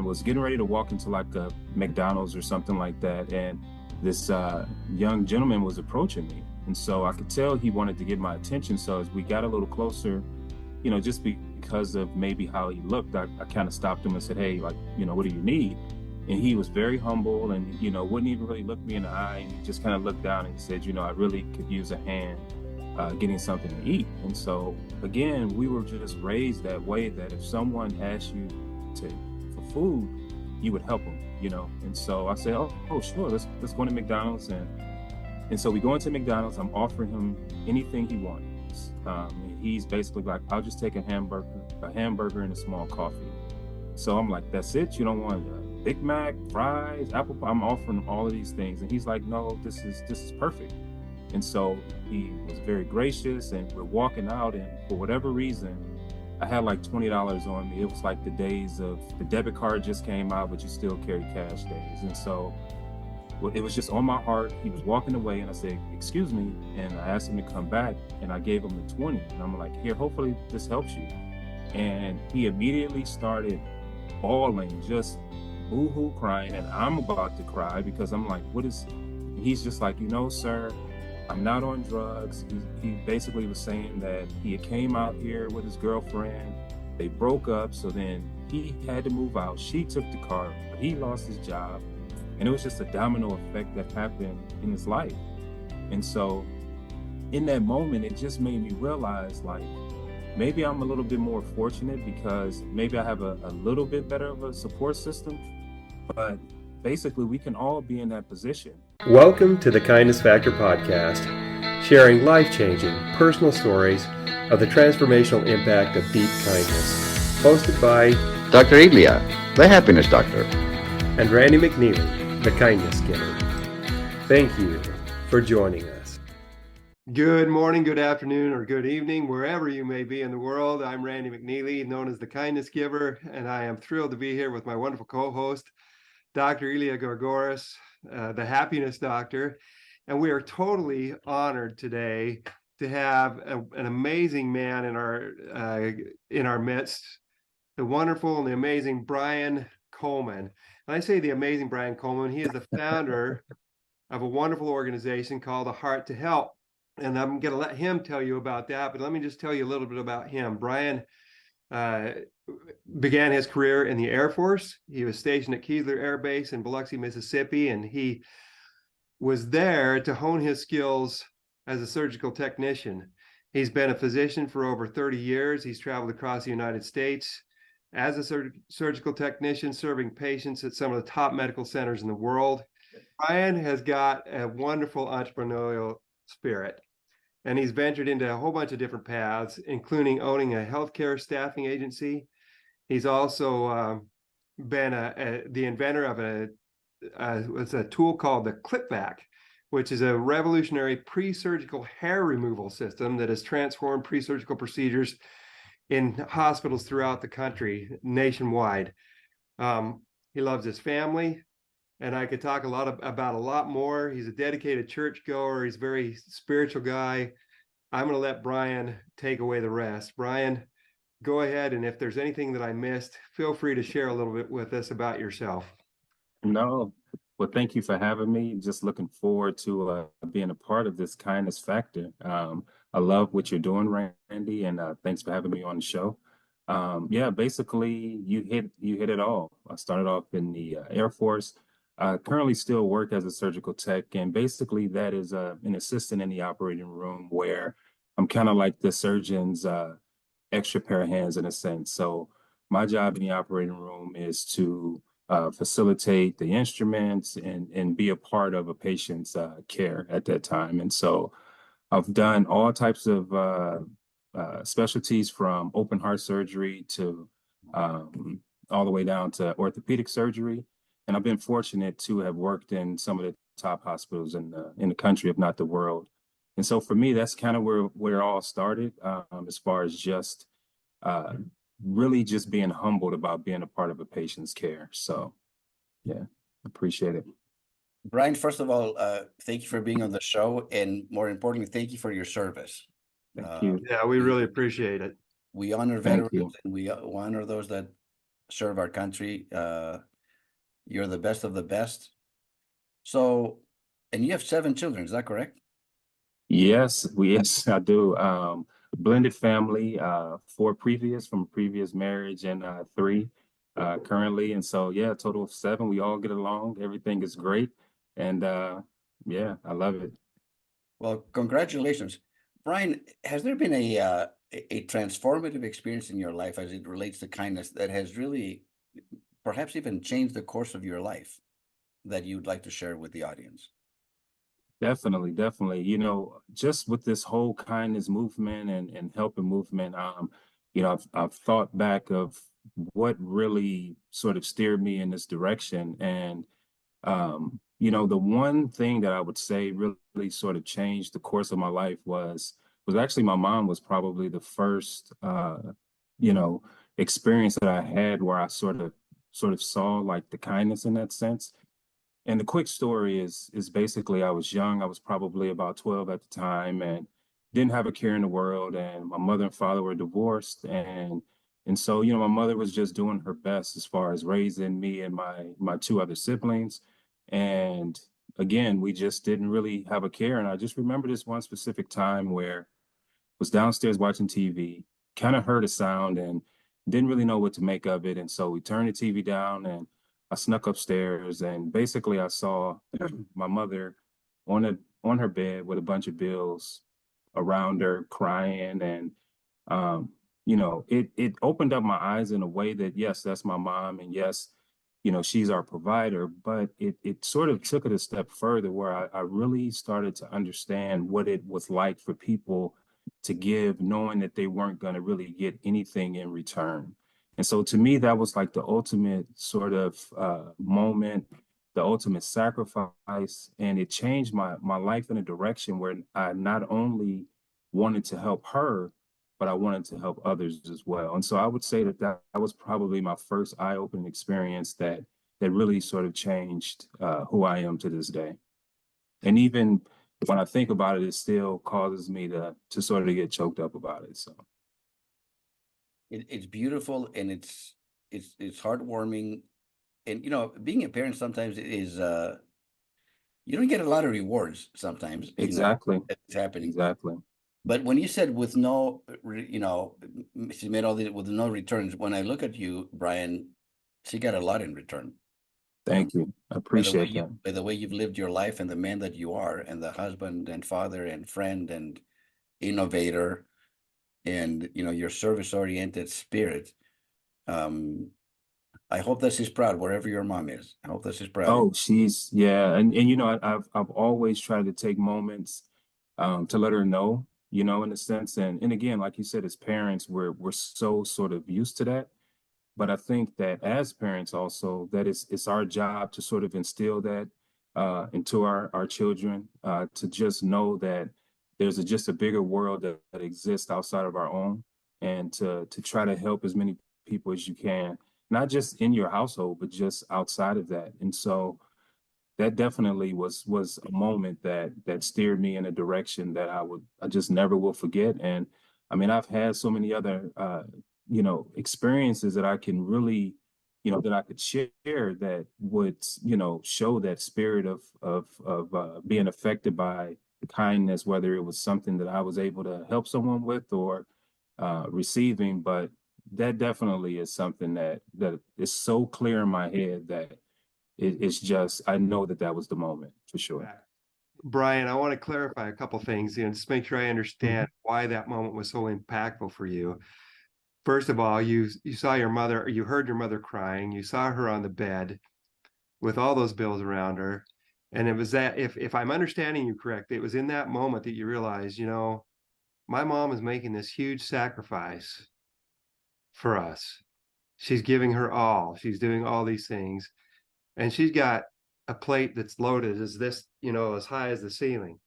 and was getting ready to walk into like a McDonald's or something like that. And this young gentleman was approaching me. And so I could tell he wanted to get my attention. So as we got a little closer, just because of maybe how he looked, I kind of stopped him and said, hey, like, what do you need? And he was very humble and, wouldn't even really look me in the eye. And he just kind of looked down and he said, I really could use a hand getting something to eat. And so, again, we were just raised that way, that if someone asked you for food, you would help them, And so I said, oh, sure, let's go to McDonald's. And so we go into McDonald's. I'm offering him anything he wants. And he's basically like, I'll just take a hamburger and a small coffee. So I'm like, that's it? You don't want a Big Mac, fries, apple pie? I'm offering him all of these things. And he's like, no, this is perfect. And so he was very gracious, and we're walking out, and for whatever reason, I had like $20 on me. It was like the days of the debit card just came out, but you still carry cash days. And so it was just on my heart. He was walking away, and I said, excuse me. And I asked him to come back, and I gave him the 20. And I'm like, here, hopefully this helps you. And he immediately started bawling, just boo-hoo crying. And I'm about to cry because I'm like, what is, he's just like, sir, I'm not on drugs. He basically was saying that he had came out here with his girlfriend. They broke up, so then he had to move out. She took the car. He lost his job. And it was just a domino effect that happened in his life. And so in that moment, it just made me realize, like, maybe I'm a little bit more fortunate because maybe I have a little bit better of a support system. But basically, we can all be in that position. Welcome to the Kindness Factor podcast, sharing life-changing personal stories of the transformational impact of deep kindness. Hosted by Dr. Elia, the happiness doctor, and Randy McNeely, the kindness giver. Thank you for joining us. Good morning, good afternoon, or good evening, wherever you may be in the world. I'm Randy McNeely, known as the kindness giver, and I am thrilled to be here with my wonderful co-host, Dr. Elia Gourgouris, the happiness doctor. And we are totally honored today to have an amazing man in our midst, the wonderful and the amazing Brian Coleman. And I say the amazing Brian Coleman, he is the founder of a wonderful organization called A Heart to Help. And I'm going to let him tell you about that, but let me just tell you a little bit about him. Brian began his career in the Air Force. He was stationed at Keesler Air Base in Biloxi, Mississippi, and he was there to hone his skills as a surgical technician. He's been a physician for over 30 years. He's traveled across the United States as a surgical technician, serving patients at some of the top medical centers in the world. Brian has got a wonderful entrepreneurial spirit, and he's ventured into a whole bunch of different paths, including owning a healthcare staffing agency. He's also been the inventor of a tool called the ClipVac, which is a revolutionary pre-surgical hair removal system that has transformed pre-surgical procedures in hospitals throughout the country, nationwide. He loves his family, and I could talk about a lot more. He's a dedicated churchgoer. He's a very spiritual guy. I'm going to let Brian take away the rest. Brian, go ahead, and if there's anything that I missed, feel free to share a little bit with us about yourself. No, well, thank you for having me. Just looking forward to being a part of this kindness factor. I love what you're doing, Randy, and thanks for having me on the show. Basically, you hit it all. I started off in the Air Force. I currently still work as a surgical tech, and basically that is an assistant in the operating room where I'm kind of like the surgeon's extra pair of hands in a sense. So my job in the operating room is to facilitate the instruments and be a part of a patient's care at that time. And so I've done all types of specialties, from open heart surgery to all the way down to orthopedic surgery. And I've been fortunate to have worked in some of the top hospitals in the country, if not the world. And so for me, that's kind of where it all started, as far as just really just being humbled about being a part of a patient's care. So, yeah, appreciate it. Brian, first of all, thank you for being on the show. And more importantly, thank you for your service. Thank you. Yeah, we really appreciate it. We honor veterans, and we honor those that serve our country. You're the best of the best. So, and you have 7 children, is that correct? Yes, I do. Blended family, 4 from previous marriage, and 3 currently. And so, yeah, a total of 7. We all get along. Everything is great. And yeah, I love it. Well, congratulations. Brian, has there been a transformative experience in your life as it relates to kindness that has really perhaps even changed the course of your life that you'd like to share with the audience? Definitely, definitely. You know, just with this whole kindness movement and helping movement, you know, I've thought back of what really sort of steered me in this direction. And you know, the one thing that I would say really sort of changed the course of my life was actually my mom was probably the first you know, experience that I had where I sort of saw like the kindness in that sense. And the quick story is basically I was young. I was probably about 12 at the time and didn't have a care in the world. And my mother and father were divorced. And so, you know, my mother was just doing her best as far as raising me and my 2 other siblings. And again, we just didn't really have a care. And I just remember this one specific time where was downstairs watching TV, kind of heard a sound and didn't really know what to make of it. And so we turned the TV down and I snuck upstairs and basically I saw my mother on her bed with a bunch of bills around her crying. And you know, it opened up my eyes in a way that yes, that's my mom, and yes, you know, she's our provider, but it sort of took it a step further where I really started to understand what it was like for people to give, knowing that they weren't going to really get anything in return. And so to me, that was like the ultimate sort of moment, the ultimate sacrifice. And it changed my life in a direction where I not only wanted to help her, but I wanted to help others as well. And so I would say that was probably my first eye-opening experience that really sort of changed who I am to this day. And even when I think about it, it still causes me to sort of get choked up about it. So It's beautiful and it's heartwarming. And you know, being a parent sometimes is you don't get a lot of rewards sometimes, you know, exactly, it's happening. exactly. But when you said with no, you know, she made all this with no returns. When I look at you, Brian, she got a lot in return. Thank you. I appreciate that. By the way you've lived your life and the man that you are, and the husband and father and friend and innovator, and you know, your service-oriented spirit. I hope that she's proud wherever your mom is. I hope that she's proud. Oh, yeah, and you know, I've always tried to take moments to let her know, you know, in a sense. And again, like you said, as parents, we're so sort of used to that. But I think that as parents also, that it's our job to sort of instill that into our children, to just know that there's just a bigger world that exists outside of our own, and to try to help as many people as you can, not just in your household, but just outside of that. And so that definitely was a moment that steered me in a direction that I just never will forget. And I mean, I've had so many other you know, experiences that I can really, you know, that I could share that would, you know, show that spirit of being affected by kindness, whether it was something that I was able to help someone with or receiving. But that definitely is something that is so clear in my head that it's just, I know that was the moment for sure. Brian, I want to clarify a couple things, you know, just make sure I understand why that moment was so impactful for you. First of all, you saw your mother, you heard your mother crying, you saw her on the bed with all those bills around her. And it was that, if I'm understanding you correctly, it was in that moment that you realized, you know, my mom is making this huge sacrifice for us. She's giving her all. She's doing all these things. And she's got a plate that's loaded as this, you know, as high as the ceiling.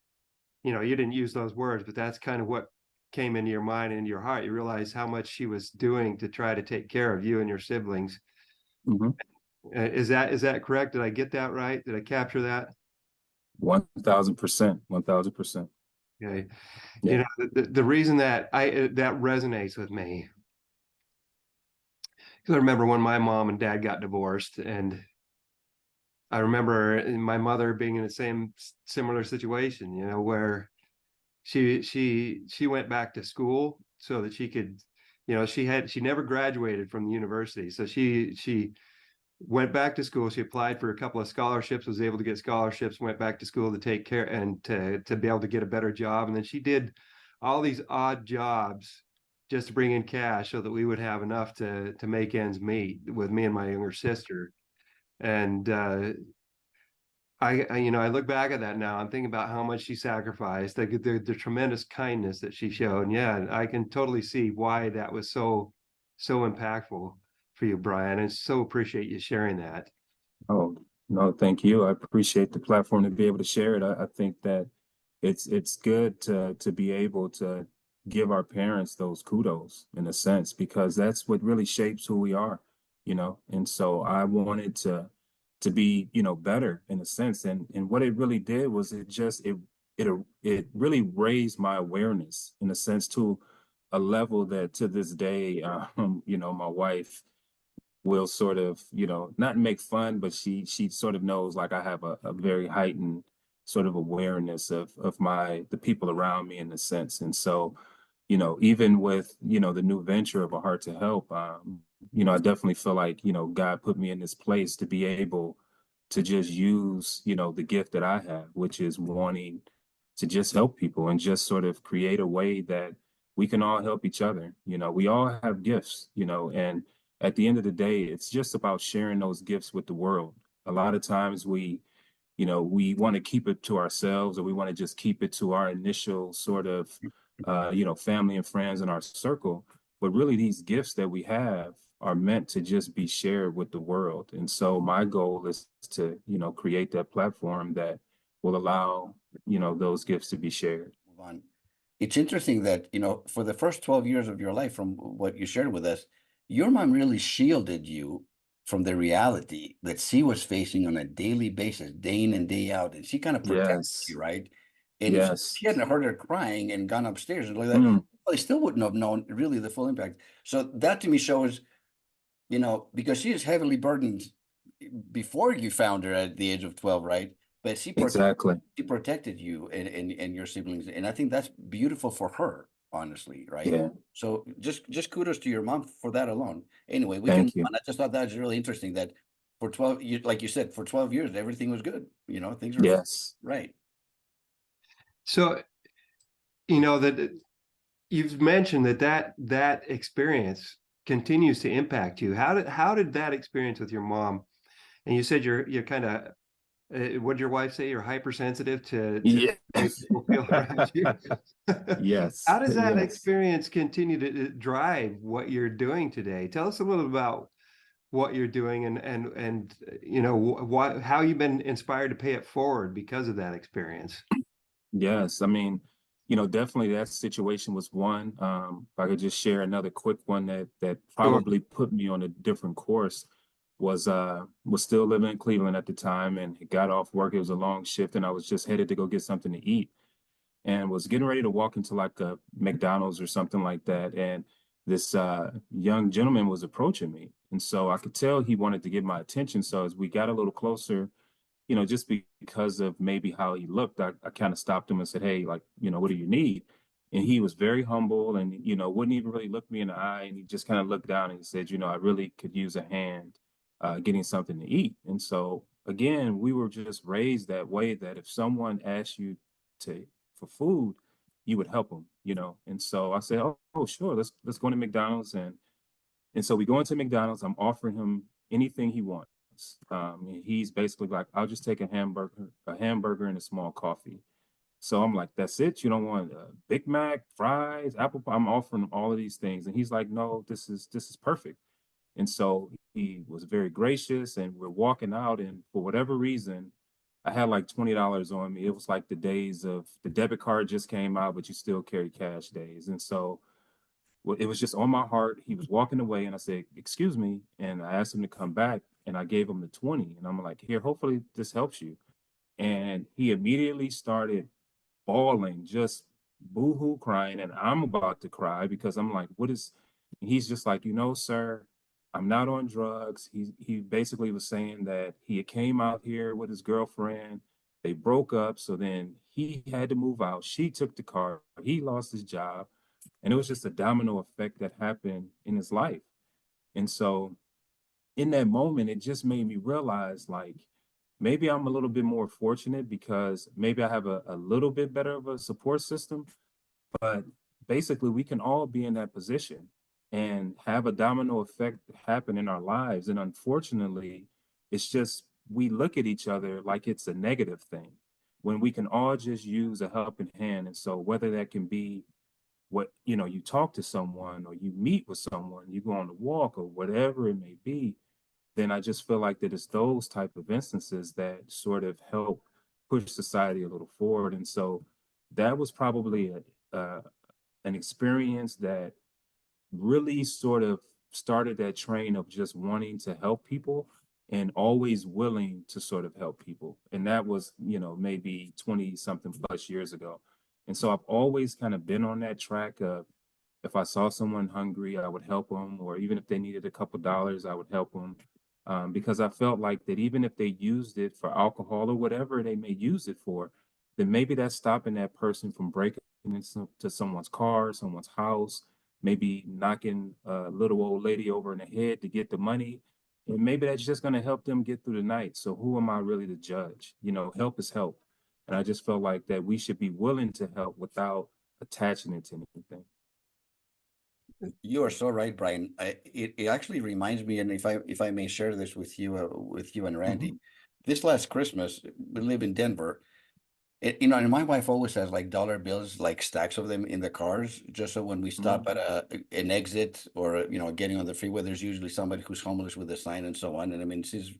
You know, you didn't use those words, but that's kind of what came into your mind and your heart. You realize how much she was doing to try to take care of you and your siblings. Mm-hmm. Is that correct? Did I get that right? Did I capture that? 1,000%, 1,000%. Okay. Yeah. You know, the reason that that resonates with me Because I remember when my mom and dad got divorced, and I remember my mother being in the same similar situation, you know, where she went back to school so that she could, you know, she never graduated from the university, so she went back to school. She applied for a couple of scholarships, was able to get scholarships, went back to school to take care and to be able to get a better job. And then she did all these odd jobs just to bring in cash so that we would have enough to make ends meet with me and my younger sister. And you know, I look back at that now. I'm thinking about how much she sacrificed, the tremendous kindness that she showed. And yeah, I can totally see why that was so impactful for you, Brian. And so appreciate you sharing that. Oh, no, thank you. I appreciate the platform to be able to share it. I think that it's good to be able to give our parents those kudos in a sense, because that's what really shapes who we are, you know. And so I wanted to be, you know, better in a sense. And what it really did was it really raised my awareness in a sense to a level that to this day, you know, my wife will sort of, you know, not make fun, but she sort of knows like I have a very heightened sort of awareness of the people around me in a sense. And so, you know, even with, you know, the new venture of A Heart to Help, you know, I definitely feel like, you know, God put me in this place to be able to just use, you know, the gift that I have, which is wanting to just help people and just sort of create a way that we can all help each other. You know, we all have gifts, you know, and at the end of the day, it's just about sharing those gifts with the world. A lot of times you know, we want to keep it to ourselves, or we want to just keep it to our initial sort of, you know, family and friends in our circle. But really, these gifts that we have are meant to just be shared with the world. And so my goal is to, you know, create that platform that will allow, you know, those gifts to be shared. Move on. It's interesting that, you know, for the first 12 years of your life, from what you shared with us, your mom really shielded you from the reality that she was facing on a daily basis, day in and day out. And she kind of protected Yes. you, right? And if Yes. she hadn't heard her crying and gone upstairs and like that, Mm, well, I still wouldn't have known really the full impact. So that to me shows, you know, because she is heavily burdened before you found her at the age of 12, right? But exactly. she protected you and your siblings. And I think that's beautiful for her, honestly, right? Yeah. So just kudos to your mom for that alone. Anyway, we can move Thank you. on. I just thought that was really interesting that for 12 you like you said, for 12 years, everything was good. You know, things were Yes. right. So, you know, that you've mentioned that experience continues to impact you. How did that experience with your mom? And you said you're kind of what did your wife say? You're hypersensitive to the way Yes. people feel around you. How Yes. does that Yes. experience continue to drive what you're doing today? Tell us a little about what you're doing and you know what how you've been inspired to pay it forward because of that experience. Yes. I mean, you know, definitely that situation was one. If I could just share another quick one that Sure. probably put me on a different course was still living in Cleveland at the time, and got off work. It was a long shift and I was just headed to go get something to eat, and was getting ready to walk into like a McDonald's or something like that. And this young gentleman was approaching me. And so I could tell he wanted to get my attention. So as we got a little closer, you know, just because of maybe how he looked, I kind of stopped him and said, "Hey, like, you know, what do you need?" And he was very humble and, you know, wouldn't even really look me in the eye. And he just kind of looked down and he said, "You know, I really could use a hand getting something to eat." And so, again, we were just raised that way that if someone asked you to for food, you would help them, you know. And so I said, "Oh, sure, let's go to McDonald's." And so we go into McDonald's. I'm offering him anything he wants. And he's basically like, "I'll just take a hamburger and a small coffee." So I'm like, "That's it? You don't want a Big Mac, fries, apple pie?" I'm offering him all of these things. And he's like, "No, this is perfect." And so he was very gracious, and we're walking out. And for whatever reason, I had like $20 on me. It was like the days of the debit card just came out, but you still carry cash days. And so well, it was just on my heart. He was walking away, and I said, "Excuse me." And I asked him to come back, and I gave him the 20. And I'm like, "Here, hopefully this helps you." And he immediately started bawling, just boohoo crying. And I'm about to cry because I'm like, "What is," and he's just like, "You know, sir, I'm not on drugs. He basically was saying that he came out here with his girlfriend. They broke up, so then he had to move out. She took the car. He lost his job, and it was just a domino effect that happened in his life. And so in that moment, it just made me realize like maybe I'm a little bit more fortunate because maybe I have a little bit better of a support system, but basically we can all be in that position and have a domino effect happen in our lives. And unfortunately, it's just we look at each other like it's a negative thing when we can all just use a helping hand. And so whether that can be what, you know, you talk to someone or you meet with someone, you go on a walk or whatever it may be, then I just feel like that it's those type of instances that sort of help push society a little forward. And so that was probably an experience that really sort of started that train of just wanting to help people and always willing to sort of help people. And that was, you know, maybe 20 something plus years ago. And so I've always kind of been on that track of if I saw someone hungry, I would help them, or even if they needed a couple dollars, I would help them. Because I felt like that even if they used it for alcohol or whatever they may use it for, then maybe that's stopping that person from breaking into someone's car, someone's house, maybe knocking a little old lady over in the head to get the money. And maybe that's just going to help them get through the night. So who am I really to judge? You know, help is help. And I just felt like that we should be willing to help without attaching it to anything. You are so right, Brian. It actually reminds me, and if I may share this with you and Randy, Mhm. this last Christmas we live in Denver. You know, and my wife always has like dollar bills, like stacks of them in the cars, just so when we stop Mhm. at an exit or you know getting on the freeway, there's usually somebody who's homeless with a sign and so on. And I mean, she's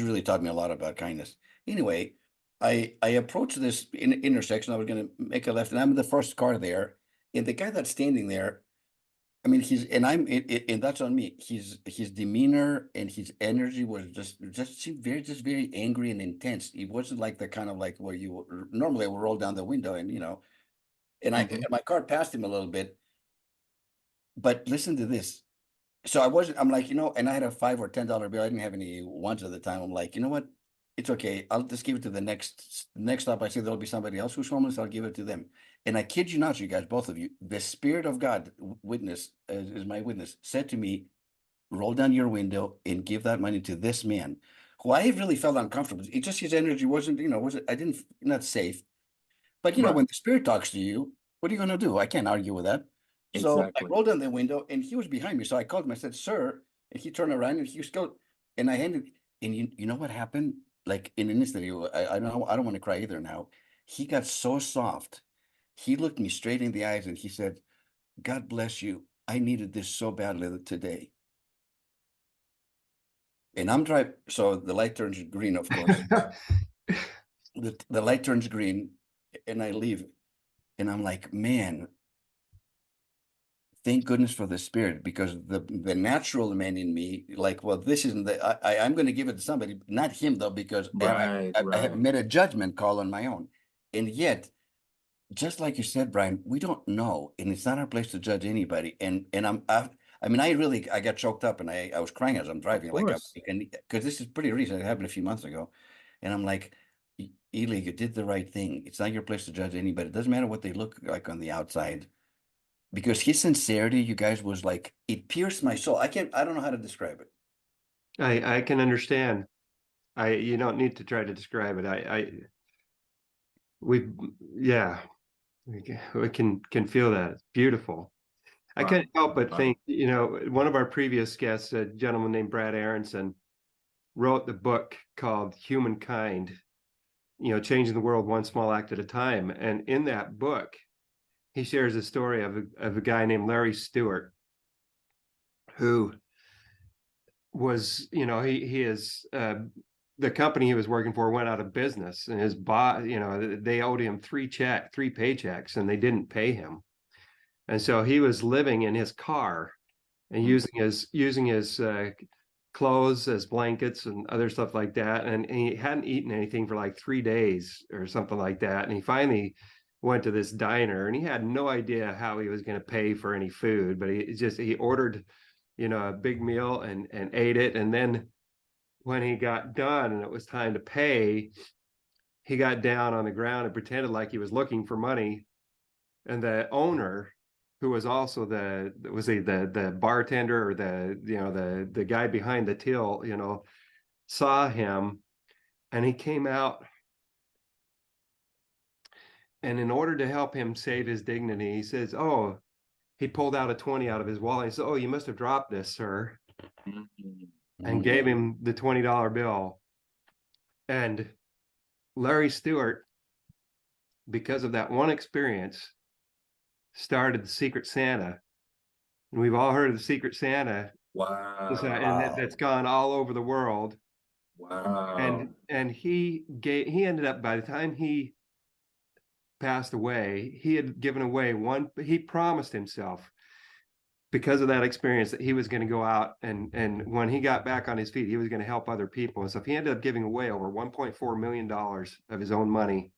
really taught me a lot about kindness. Anyway, I approached this intersection. I was going to make a left, and I'm in the first car there, and the guy that's standing there, I mean, and that's on me. His demeanor and his energy was just seemed just very angry and intense. He wasn't like the kind of like where normally I would roll down the window and you know, and Mhm. my car passed him a little bit. But listen to this. So I wasn't. I'm like, you know, and I had a $5 or $10 bill. I didn't have any ones at the time. I'm like, you know what? It's okay. I'll just give it to the next stop. I see there'll be somebody else who's homeless. I'll give it to them. And I kid you not, you guys, both of you, the Spirit of God, witness is my witness, said to me, roll down your window and give that money to this man, who I really felt uncomfortable. It just his energy wasn't, you know, wasn't. I didn't not safe. But you know, Right. when the spirit talks to you, what are you going to do? I can't argue with that. So I Exactly. rolled down the window and he was behind me. So I called him. I said, "Sir," and he turned around and he was still, and I handed, and you know what happened? Like in an instant, I don't want to cry either now. He got so soft. He looked me straight in the eyes and he said, "God bless you. I needed this so badly today." And I'm driving. So the light turns green, of course. The light turns green and I leave. And I'm like, man, thank goodness for the spirit because the natural man in me like well this isn't I'm going to give it to somebody not him though because Right. I have Right. made a judgment call on my own and yet just like you said Brian we don't know and it's not our place to judge anybody and I mean I got choked up and I was crying as I'm Of driving like I'm course. because this is pretty recent it happened a few months ago and I'm like Eli you did the right thing it's not your place to judge anybody it doesn't matter what they look like on the outside because his sincerity, you guys, was like it pierced my soul. I don't know how to describe it. I can understand. You don't need to try to describe it. We yeah, we can feel that. It's beautiful. I Wow. can't help but Wow. think, you know, one of our previous guests, a gentleman named Brad Aronson, wrote the book called Humankind, you know, changing the world one small act at a time. And in that book, he shares a story of a guy named Larry Stewart, who was, you know, he is the company he was working for went out of business, and his boss, you know, they owed him three paychecks, and they didn't pay him, and so he was living in his car and Mm. using his clothes as blankets and other stuff like that, and he hadn't eaten anything for like 3 days or something like that, and he finally went to this diner, and he had no idea how he was going to pay for any food, but he ordered a big meal and ate it. And then when he got done and it was time to pay, he got down on the ground and pretended like he was looking for money. And the owner, who was also the bartender, or the guy behind the till, saw him, and he came out. And in order to help him save his dignity, he says, "Oh," he pulled out a 20 out of his wallet. He said, "Oh, you must have dropped this, sir," and gave him the $20 bill. And Larry Stewart, because of that one experience, started the Secret Santa. And we've all heard of the Secret Santa. Wow. And that's gone all over the world. Wow. And he ended up, by the time he passed away, he had given away he promised himself, because of that experience, that he was going to go out and when he got back on his feet, he was going to help other people and stuff. He ended up giving away over $1.4 million of his own money.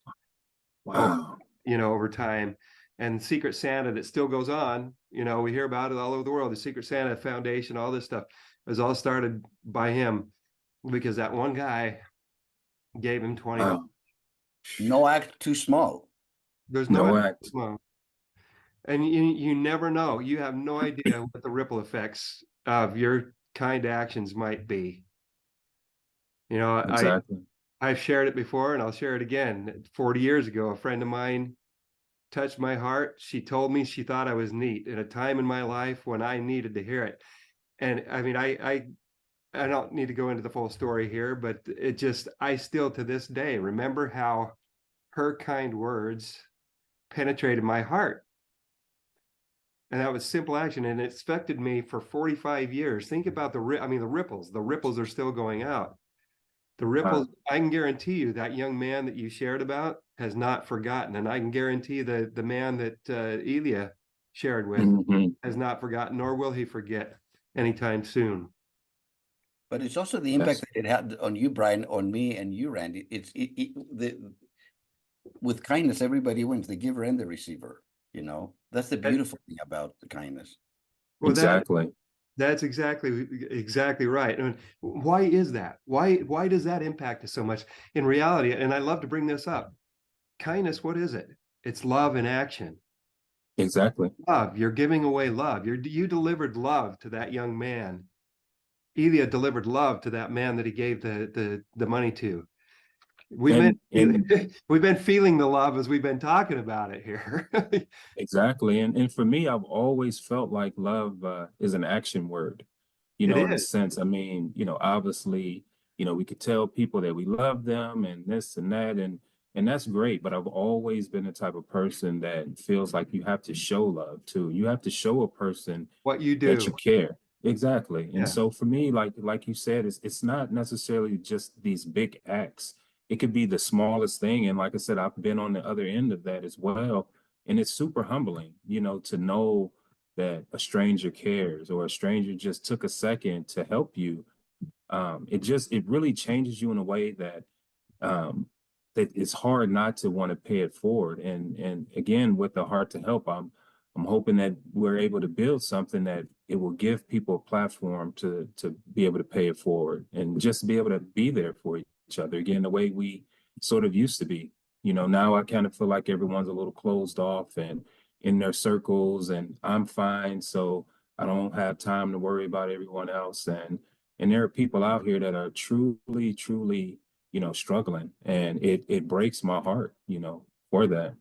Wow. Over time. And Secret Santa, that still goes on, we hear about it all over the world. The Secret Santa Foundation, all this stuff was all started by him, because that one guy gave him $20. Wow. No act too small. There's No act. And you never know. You have no idea what the ripple effects of your kind actions might be. Exactly. I've shared it before, and I'll share it again. 40 years ago, a friend of mine touched my heart. She told me she thought I was neat in a time in my life when I needed to hear it. And I mean, I don't need to go into the full story here, but I still to this day remember how her kind words penetrated my heart. And that was simple action, and it affected me for 45 years. Think about the ripples. The ripples are still going out. The ripples, I can guarantee you that young man that you shared about has not forgotten. And I can guarantee the man that Elia shared with has not forgotten, nor will he forget anytime soon. But it's also the impact that it had on you, Brian, on me, and you, Randy. With kindness, everybody wins, the giver and the receiver. That's the beautiful thing about the kindness. Well, exactly. That's exactly right. And why is that? Why does that impact us so much? In reality, and I love to bring this up, kindness, what is it? It's love in action. Exactly. Love. You're giving away love. You delivered love to that young man. Elia delivered love to that man that he gave the money to. We've been feeling the love as we've been talking about it here. Exactly. And for me, I've always felt like love is an action word, in a sense. I mean, obviously, we could tell people that we love them and this and that, and that's great. But I've always been the type of person that feels like you have to show love too. You have to show a person what you do, that you care. Exactly. And yeah. so for me, like you said, it's not necessarily just these big acts. It could be the smallest thing. And like I said, I've been on the other end of that as well. And it's super humbling, to know that a stranger cares, or a stranger just took a second to help you. It really changes you in a way that that it's hard not to want to pay it forward. And again, with the heart to help, I'm hoping that we're able to build something that it will give people a platform to be able to pay it forward, and just be able to be there for each other again, the way we sort of used to be. Now I kind of feel like everyone's a little closed off and in their circles, and I'm fine, so I don't have time to worry about everyone else. And there are people out here that are truly, truly, struggling, and it breaks my heart, for that.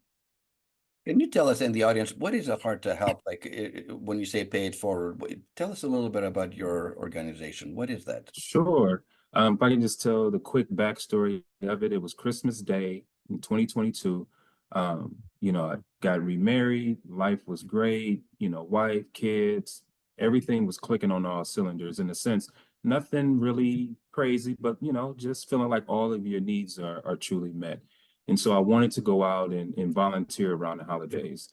Can you tell us in the audience, what is a heart to help? Like when you say pay it forward, tell us a little bit about your organization. What is that? Sure. If I can just tell the quick backstory of it, it was Christmas Day in 2022. I got remarried, life was great, wife, kids, everything was clicking on all cylinders in a sense. Nothing really crazy, but just feeling like all of your needs are truly met. And so I wanted to go out and volunteer around the holidays.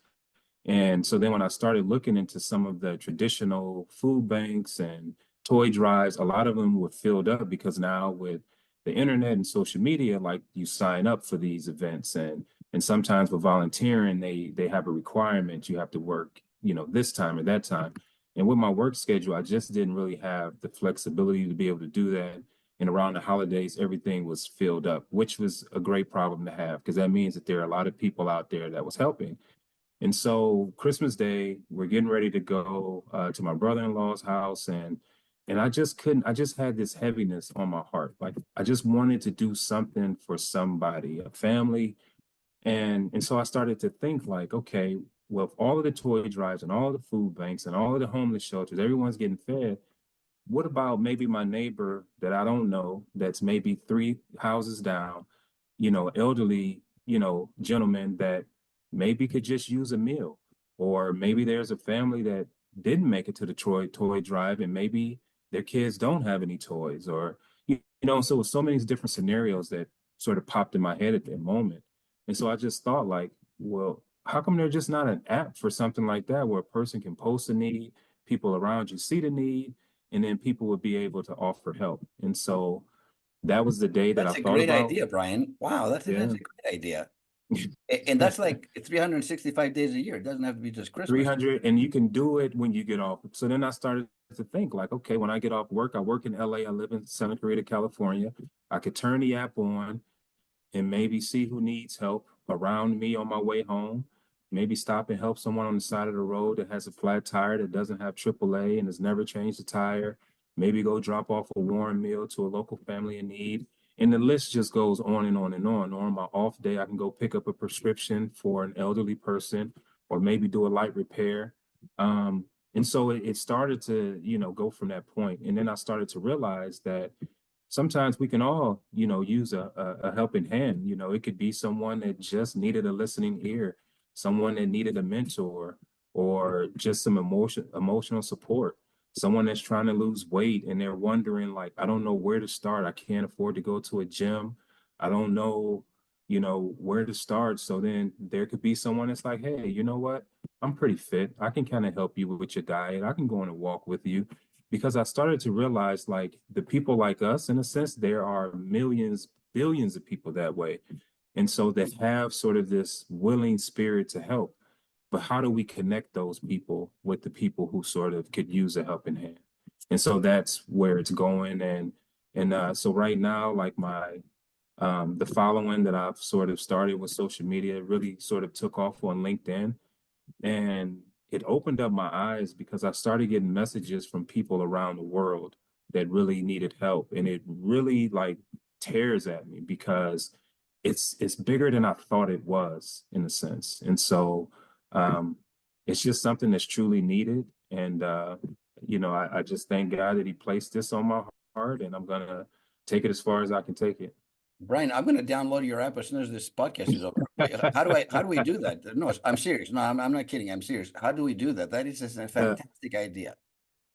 And so then when I started looking into some of the traditional food banks and toy drives, a lot of them were filled up, because now with the internet and social media, like, you sign up for these events, and sometimes with volunteering, they have a requirement. You have to work, this time or that time. And with my work schedule, I just didn't really have the flexibility to be able to do that. And around the holidays, everything was filled up, which was a great problem to have because that means that there are a lot of people out there that was helping. And so Christmas Day, we're getting ready to go to my brother-in-law's house, and I just couldn't. I just had this heaviness on my heart. Like I just wanted to do something for somebody, a family, and so I started to think like, okay, well, if all of the toy drives and all of the food banks and all of the homeless shelters, everyone's getting fed, what about maybe my neighbor that I don't know, that's maybe three houses down, elderly, gentleman that maybe could just use a meal, or maybe there's a family that didn't make it to the toy drive, and maybe their kids don't have any toys, or so with so many different scenarios that sort of popped in my head at that moment. And so I just thought like, well, how come there's just not an app for something like that where a person can post a need, people around you see the need, and then people would be able to offer help. And so that was the day that I That's a thought great about. idea, Brian. Wow, that's a Yeah. great idea. And that's like 365 days a year. It doesn't have to be just Christmas. 300, and you can do it when you get off. So then I started to think like, okay, when I get off work, I work in LA, I live in Santa Clarita, California. I could turn the app on and maybe see who needs help around me on my way home. Maybe stop and help someone on the side of the road that has a flat tire that doesn't have AAA and has never changed the tire. Maybe go drop off a warm meal to a local family in need. And the list just goes on and on and on. Or on my off day, I can go pick up a prescription for an elderly person, or maybe do a light repair. And so it started to, go from that point. And then I started to realize that sometimes we can all, use a helping hand. It could be someone that just needed a listening ear, someone that needed a mentor, or just some emotional support, someone that's trying to lose weight and they're wondering like, I don't know where to start. I can't afford to go to a gym. I don't know, where to start. So then there could be someone that's like, hey, you know what? I'm pretty fit. I can kind of help you with your diet. I can go on a walk with you, because I started to realize like the people like us, in a sense, there are millions, billions of people that way. And so they have sort of this willing spirit to help. But how do we connect those people with the people who sort of could use a helping hand? And so that's where it's going. And so right now, like the following that I've sort of started with social media really sort of took off on LinkedIn. And it opened up my eyes because I started getting messages from people around the world that really needed help. And it really like tears at me because it's bigger than I thought it was, in a sense. And so it's just something that's truly needed. And I just thank God that he placed this on my heart, and I'm gonna take it as far as I can take it. Brian, I'm going to download your app as soon as this podcast is over. How do we do that? No, I'm serious. No, I'm not kidding. I'm serious. How do we do that? That is just a fantastic idea.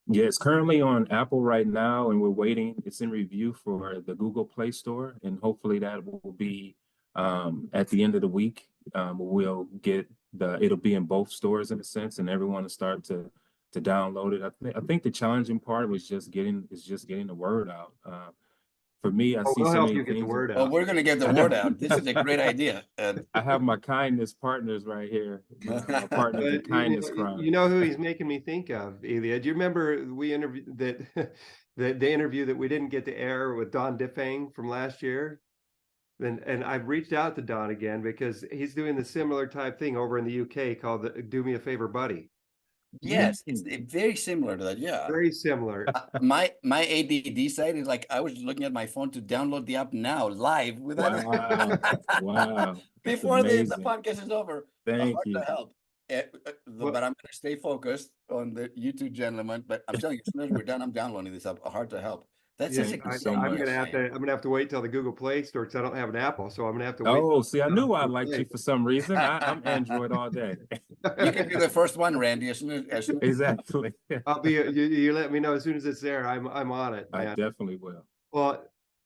Yeah, it's currently on Apple right now, and we're waiting. It's in review for the Google Play Store, and hopefully that will be at the end of the week. We'll get it'll be in both stores in a sense, and everyone will start to download it. I think the challenging part was just getting the word out. For me, I see We'll so help many you get the things. word Oh, out. we're going to get the word out. This is a great idea. I have my kindness partners right here. My partners in kindness crime. You know who he's making me think of, Elia? Do you remember we interviewed that the interview that we didn't get to air with Don Diffang from last year? And I've reached out to Don again because he's doing the similar type thing over in the UK called the Do Me a Favor Buddy. Yes, it's very similar to that. Yeah. Very similar. My ADD side is like I was looking at my phone to download the app now live without Wow. That's before the amazing. podcast is over. Thank Hard you. to help. But I'm going to stay focused on the YouTube gentleman. But I'm telling you, as soon as we're done, I'm downloading this app. Hard to help. That's Yeah, such a great so I'm much. gonna have to wait till the Google Play Store because I don't have an Apple, so I'm gonna have to wait. Oh, see, I knew I liked you for some reason. I'm Android all day. You can be the first one, Randy. As soon as Exactly. I'll be you let me know as soon as it's there. I'm on it, I man. definitely will. Well,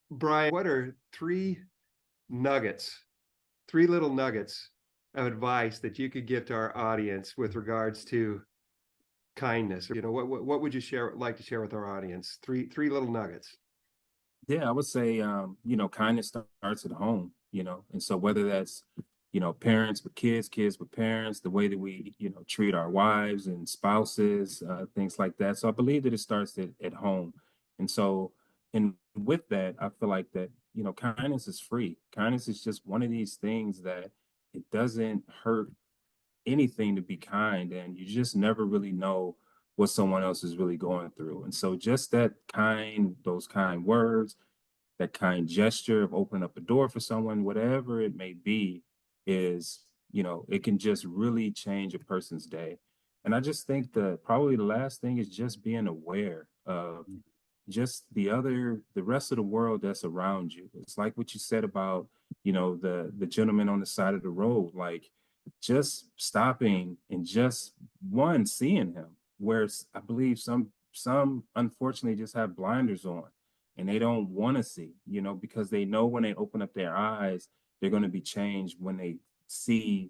Brian, what are three little nuggets of advice that you could give to our audience with regards to kindness? What would you like to share with our audience? Three little nuggets. Yeah, I would say kindness starts at home, and so whether that's parents with kids, kids with parents, the way that we, treat our wives and spouses, things like that. So I believe that it starts at home. And so, and with that, I feel like that, kindness is free. Kindness is just one of these things that it doesn't hurt anything to be kind, and you just never really know what someone else is really going through. And so just those kind words, that kind gesture of opening up a door for someone, whatever it may be, is, it can just really change a person's day. And I just think probably the last thing is just being aware of just the rest of the world that's around you. It's like what you said about, the gentleman on the side of the road, like just stopping and just seeing him, where I believe some unfortunately just have blinders on and they don't want to see, because they know when they open up their eyes, they're going to be changed when they see,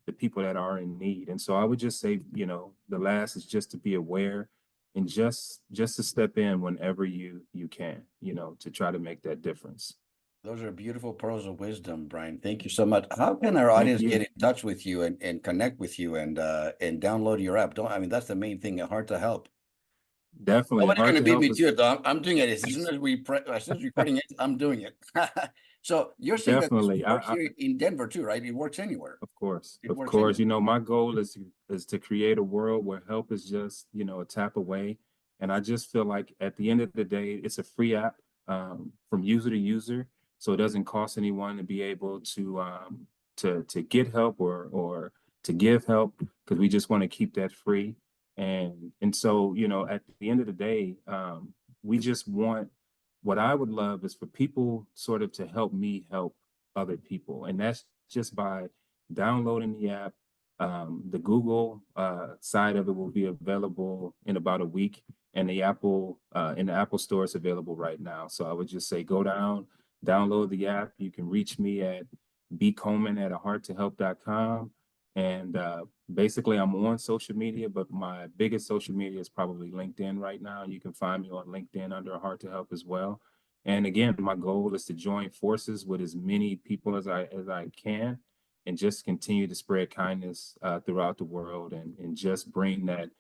the people that are in need. And so I would just say, the last is just to be aware and just to step in whenever you can, to try to make that difference. Those are beautiful pearls of wisdom, Brian. Thank you so much. How can our Thank audience you. get in touch with you and connect with you and download your app? That's the main thing. Hard to help. Definitely Nobody's hard going to to beat help me us. to it, though. I'm doing it as soon as as soon as recording it. I'm doing it. So you're saying that this Definitely. works here in Denver too, right? It works anywhere. Of course, It of works course. anywhere. My goal is to create a world where help is just, a tap away. And I just feel like at the end of the day, it's a free app, from user to user. So it doesn't cost anyone to be able to get help or to give help, because we just want to keep that free. And so, at the end of the day, we just want, what I would love is for people sort of to help me help other people. And that's just by downloading the app. The Google side of it will be available in about a week, and the Apple Store is available right now. So I would just say go download the app. You can reach me at bcoleman@ahearttohelp.com. And basically, I'm on social media, but my biggest social media is probably LinkedIn right now. You can find me on LinkedIn under A Heart to Help as well. And again, my goal is to join forces with as many people as I can, and just continue to spread kindness throughout the world, and just bring that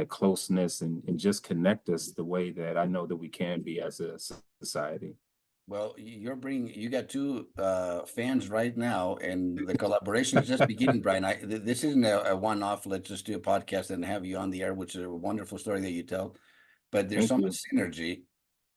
closeness, and just connect us the way that I know that we can be as a society. Well, you got two fans right now, and the collaboration is just beginning, Brian. This isn't a one-off. Let's just do a podcast and have you on the air, which is a wonderful story that you tell. But there's Thank so you. much synergy,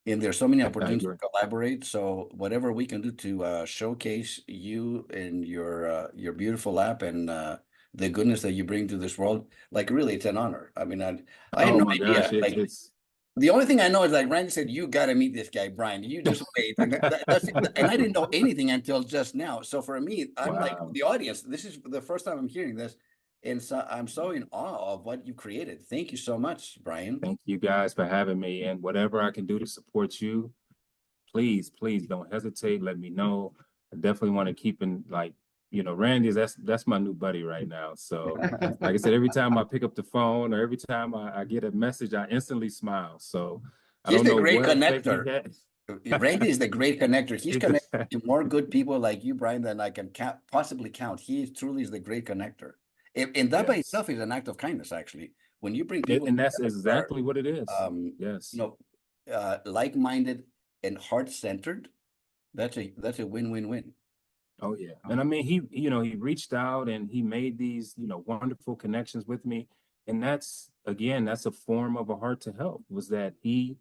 and there's so many I opportunities agree. to collaborate. So whatever we can do to showcase you and your beautiful app and the goodness that you bring to this world, like really, it's an honor. I mean, I had Oh no my gosh, idea. Like it's the only thing I know is like Randy said, you got to meet this guy, Brian. You just wait, and and I didn't know anything until just now. So for me, I'm like wow. the audience. This is the first time I'm hearing this, and so I'm so in awe of what you created. Thank you so much, Brian. Thank you guys for having me, and whatever I can do to support you, please don't hesitate. Let me know. I definitely want to keep in, like, Randy's, that's my new buddy right now. So like I said, every time I pick up the phone or every time I get a message, I instantly smile. So I He's don't the know great what effect he connector. has. Randy is the great connector. He's connected Exactly. to more good people like you, Brian, than I can possibly count. He truly is the great connector. And that by Yes. itself is an act of kindness, actually. When you bring people And that's together who are, exactly what it is. um, you Yes. know, like-minded and heart-centered, that's a win-win-win. Oh yeah. And I mean, he reached out and he made these, wonderful connections with me. And that's a form of a heart to help, was that he,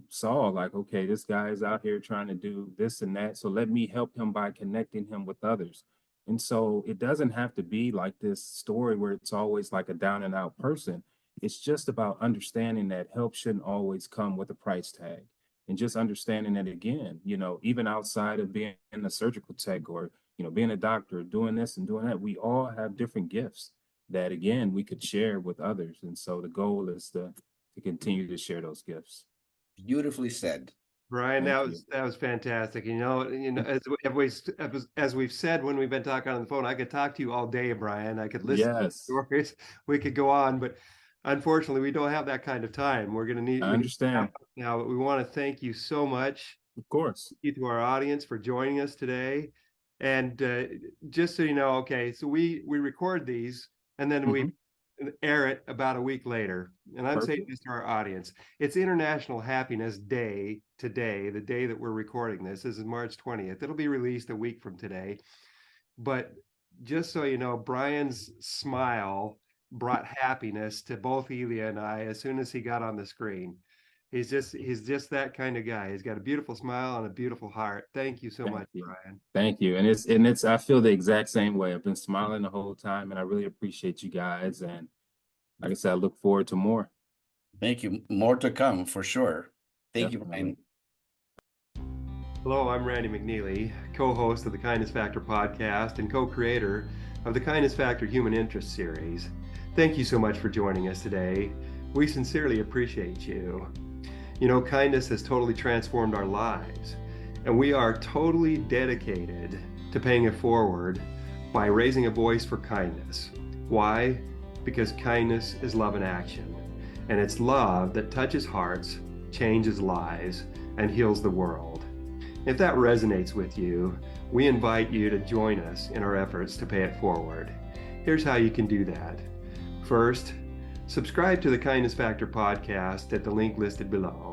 saw like, okay, this guy is out here trying to do this and that. So let me help him by connecting him with others. And so it doesn't have to be like this story where it's always like a down and out person. It's just about understanding that help shouldn't always come with a price tag, and just understanding that, again, even outside of being a surgical tech, or being a doctor, doing this and doing that, we all have different gifts that, again, we could share with others. And so the goal is to continue to share those gifts. Beautifully said. Brian, Thank you. that was fantastic. As we've said when we've been talking on the phone, I could talk to you all day, Brian. I could listen to Yes, stories. We could go on, but unfortunately, we don't have that kind of time. We're gonna need I we need to wrap understand. up now, but we want to thank you so much. Of course. Thank you to our audience for joining us today. And just so you know, okay, so we record these and then we air it about a week later. And I'm saying this to our audience. It's International Happiness Day today, the day that we're recording this. This is March 20th. It'll be released a week from today. But just so you know, Brian's smile brought happiness to both Elia and I as soon as he got on the screen. He's just that kind of guy. He's got a beautiful smile and a beautiful heart. Thank you so much, Brian. Thank you. And it's I feel the exact same way. I've been smiling the whole time, and I really appreciate you guys. And like I said, I look forward to more. Thank you. More to come for sure. Thank you, Brian. Hello, I'm Randy McNeely, co-host of the Kindness Factor podcast and co-creator of the Kindness Factor Human Interest series. Thank you so much for joining us today. We sincerely appreciate you. You know, kindness has totally transformed our lives, and we are totally dedicated to paying it forward by raising a voice for kindness. Why? Because kindness is love in action, and it's love that touches hearts, changes lives, and heals the world. If that resonates with you, we invite you to join us in our efforts to pay it forward. Here's how you can do that. First, subscribe to the Kindness Factor podcast at the link listed below.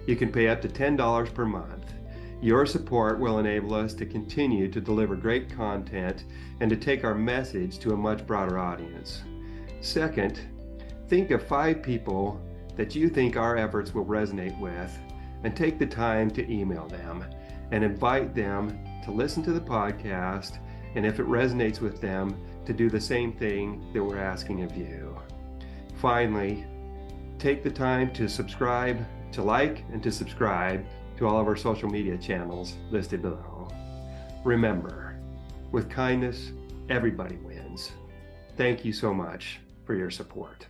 You can pay up to $10 per month. Your support will enable us to continue to deliver great content and to take our message to a much broader audience. Second, think of 5 people that you think our efforts will resonate with and take the time to email them and invite them to listen to the podcast, and if it resonates with them, to do the same thing that we're asking of you. Finally, take the time to subscribe, to like, and to subscribe to all of our social media channels listed below. Remember, with kindness, everybody wins. Thank you so much for your support.